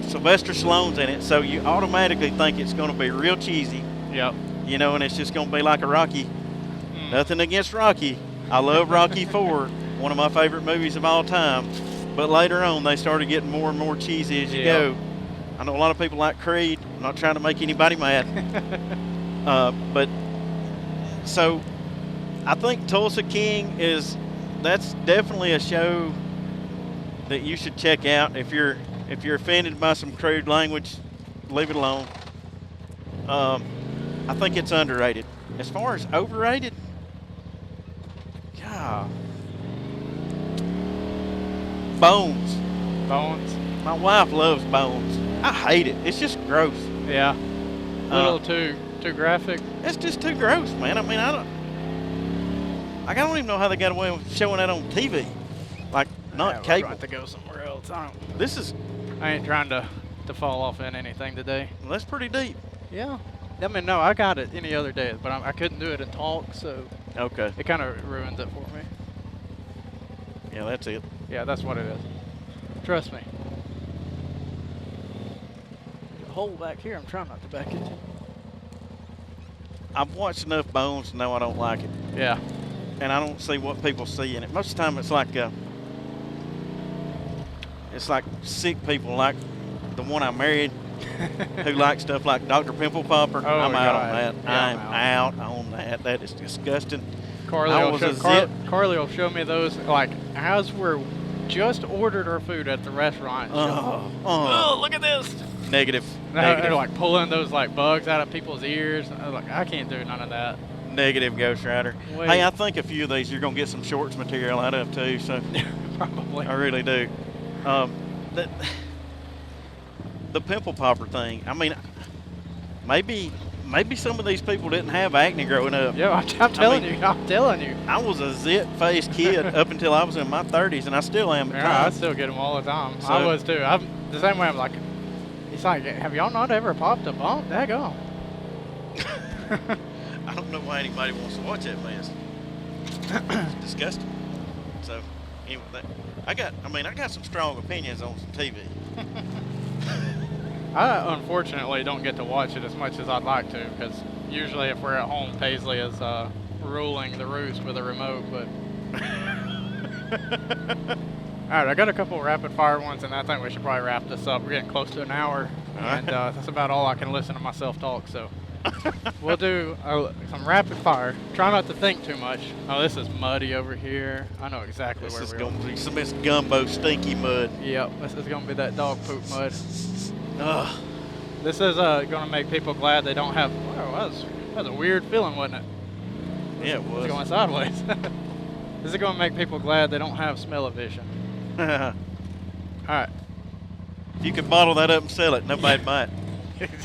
Sylvester Stallone's in it, so you automatically think it's going to be real cheesy, Yep. you know, and it's just going to be like a Rocky. Mm. Nothing against Rocky. I love Rocky 4, one of my favorite movies of all time. But later on, they started getting more and more cheesy as you Yeah. go. I know a lot of people like Creed. I'm not trying to make anybody mad. But so I think Tulsa King that's definitely a show that you should check out. If you're offended by some crude language, leave it alone. I think it's underrated. As far as overrated, God, Bones. Bones. My wife loves Bones. I hate it. It's just gross. Yeah. A little too graphic. It's just too gross, man. I mean, I don't even know how they got away with showing that on TV. Like, not Yeah, cable. we're about to go somewhere else. I I ain't trying to fall off in anything today. that's pretty deep. Yeah. I mean, no, I got it any other day, but I couldn't do it in talk, so Okay. it kind of ruins it for me. Yeah, that's it. Yeah, that's what it is. Trust me. A hole back here. I'm trying not to back into. I've watched enough Bones to know I don't like it. Yeah. And I don't see what people see in it. Most of the time it's like sick people, like the one I married who likes stuff like Dr. Pimple Popper. Oh, I'm out on God. that. Yeah, I'm I'm out on that. That is disgusting. Carly I will, was show, a zit. Carly will show me those, like, as we're just ordered our food at the restaurant. Oh, look at this. Negative. They're Negative. like pulling those like bugs out of people's ears. I was like, I can't do none of that. Negative, Ghost Rider. Wait. Hey, I think a few of these you're going to get some shorts material out of too, so Probably. I really do. The, the pimple popper thing, I mean, maybe some of these people didn't have acne growing up. Yeah, I'm telling you. I'm telling you. I was a zit-faced kid up until I was in my 30s, and I still am. At Yeah, I times. still get them all the time. So- I was too. I'm the same way. I'm like, it's like, have y'all not ever popped a bump? Daggone. I don't know why anybody wants to watch that mess. It's disgusting. So, anyway, I got some strong opinions on some TV. I unfortunately don't get to watch it as much as I'd like to, because usually if we're at home, Paisley is ruling the roost with a remote. But all right, I got a couple rapid fire ones, and I think we should probably wrap this up. We're getting close to an hour, and that's about all I can listen to myself talk. So we'll do some rapid fire. Try not to think too much. Oh, this is muddy over here. I know exactly This where is we're going going. to be some of this gumbo stinky mud. Yep, this is going to be that dog poop mud. Ugh. This is going to make people glad they don't have. Wow, that was a weird feeling, wasn't it? Yeah, it It's was. going sideways. This is going to make people glad they don't have smell-o-vision. All right. If you could bottle that up and sell it, nobody'd buy it.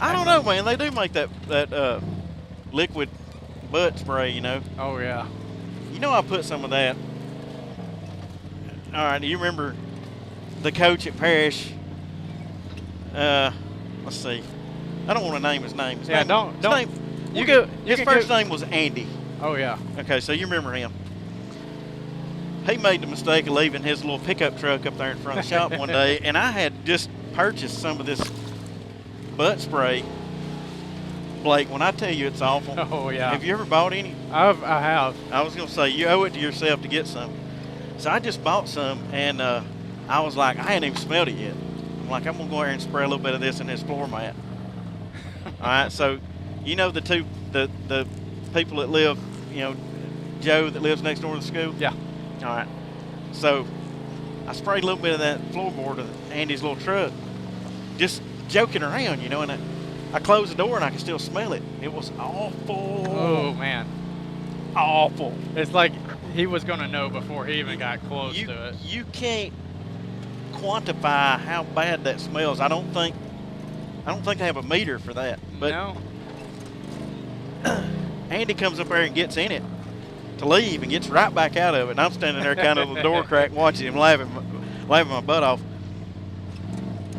I don't know, man. They do make that liquid butt spray, you know. Oh yeah. You know, I put some of that. All right, do you remember the coach at Parrish? Let's see. I don't want to name his name. Yeah, don't. His first name was Andy. Oh yeah. Okay, so you remember him. He made the mistake of leaving his little pickup truck up there in front of the shop one day, and I had just purchased some of this butt spray. Blake, when I tell you it's awful, Oh yeah. have you ever bought any? I have. I was going to say, you owe it to yourself to get some. So I just bought some, and I was like, I hadn't even smelled it yet. I'm like, I'm going to go ahead and spray a little bit of this in this floor mat. All right, so you know the people that live, you know, Joe that lives next door to the school? Yeah. All right. So I sprayed a little bit of that floorboard of Andy's little truck, just joking around, you know, and I closed the door and I could still smell it. It was awful. Oh man. Awful. It's like he was gonna know before he even got close You, to it. you can't quantify how bad that smells. I don't think they have a meter for that. But No. Andy comes up there and gets in it to leave and gets right back out of it. And I'm standing there kind of the door crack watching him laughing my butt off.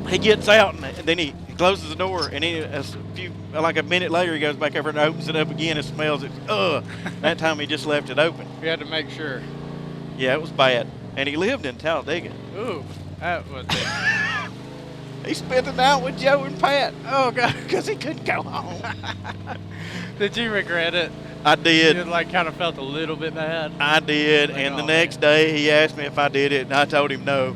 He gets out and then he closes the door, and then like a minute later he goes back over and opens it up again and smells it. That time he just left it open. We had to make sure. Yeah, it was bad. and he lived in Talladega. Ooh, that was big. He spent the night with Joe and Pat Oh God. because he couldn't go home. Did you regret it? I did. You like kind of felt a little bit bad. I did, Like, and the oh, next man. day he asked me if I did it, and I told him no.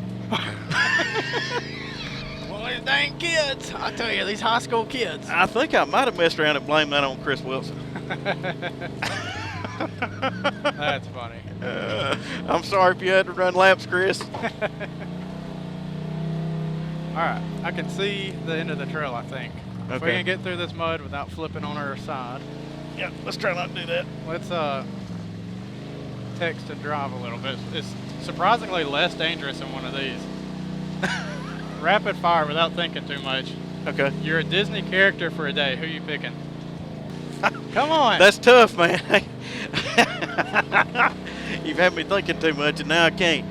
Well, these dang kids! I tell you, these high school kids. I think I might have messed around and blamed that on Chris Wilson. That's funny. I'm sorry if you had to run laps, Chris. All right, I can see the end of the trail. I think. If we Okay. can get through this mud without flipping on our side, Yeah, let's try not to do that. let's text and drive a little bit. It's surprisingly less dangerous than one of these. Rapid fire without thinking too much. Okay. You're a Disney character for a day. Who you picking? Come on. That's tough, man. You've had me thinking too much, and now I can't.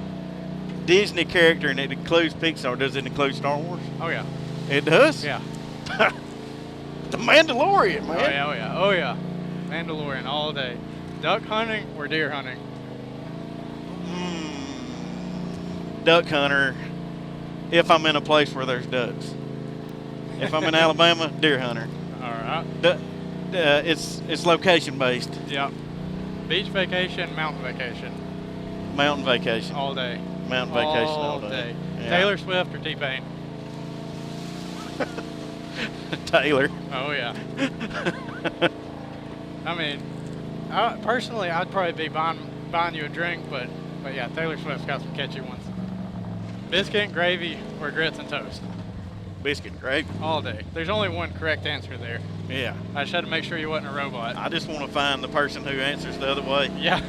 Disney character, and it includes Pixar. Does it include Star Wars? Oh yeah. It does? Yeah. The Mandalorian, man. Oh yeah. Oh yeah. Oh yeah. Mandalorian all day. Duck hunting or deer hunting? Duck hunter, if I'm in a place where there's ducks. If I'm in Alabama, deer hunter. All right. It's location based. Yep. Beach vacation, mountain vacation, Mountain vacation. all day. Mountain vacation all day. Yeah. Taylor Swift or T-Pain? Taylor. Oh yeah. I mean, personally, I'd probably be buying you a drink, but yeah, Taylor Swift's got some catchy ones. Biscuit and gravy or grits and toast? Biscuit and gravy. All day. There's only one correct answer there. Yeah. I just had to make sure you wasn't a robot. I just want to find the person who answers the other way. Yeah.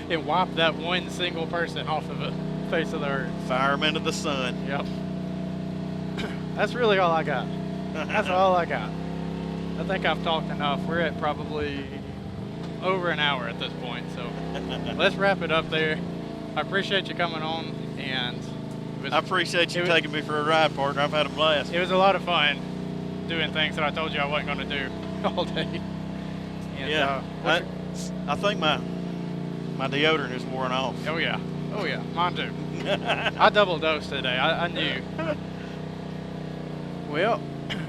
It wiped that one single person off of the face of the earth. Fire 'em into the sun. Yep. That's really all I got. That's all I got. I think I've talked enough. We're at probably over an hour at this point, so let's wrap it up there. I appreciate you coming on, and I appreciate you taking me for a ride, partner. I've had a blast. it was a lot of fun doing things that I told you I wasn't going to do all day. And, Yeah. I think my deodorant is worn off. oh yeah, mine too. I double dosed today. I knew. Well,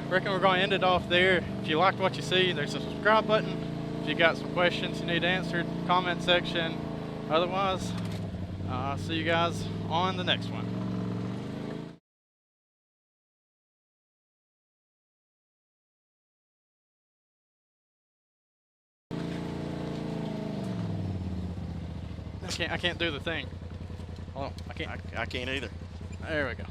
reckon we're going to end it off there. If you liked what you see, there's a subscribe button. If you got some questions you need answered, comment section. Otherwise, I'll see you guys on the next one. I can't do the thing. Hold on, I can't. I can't either. There we go.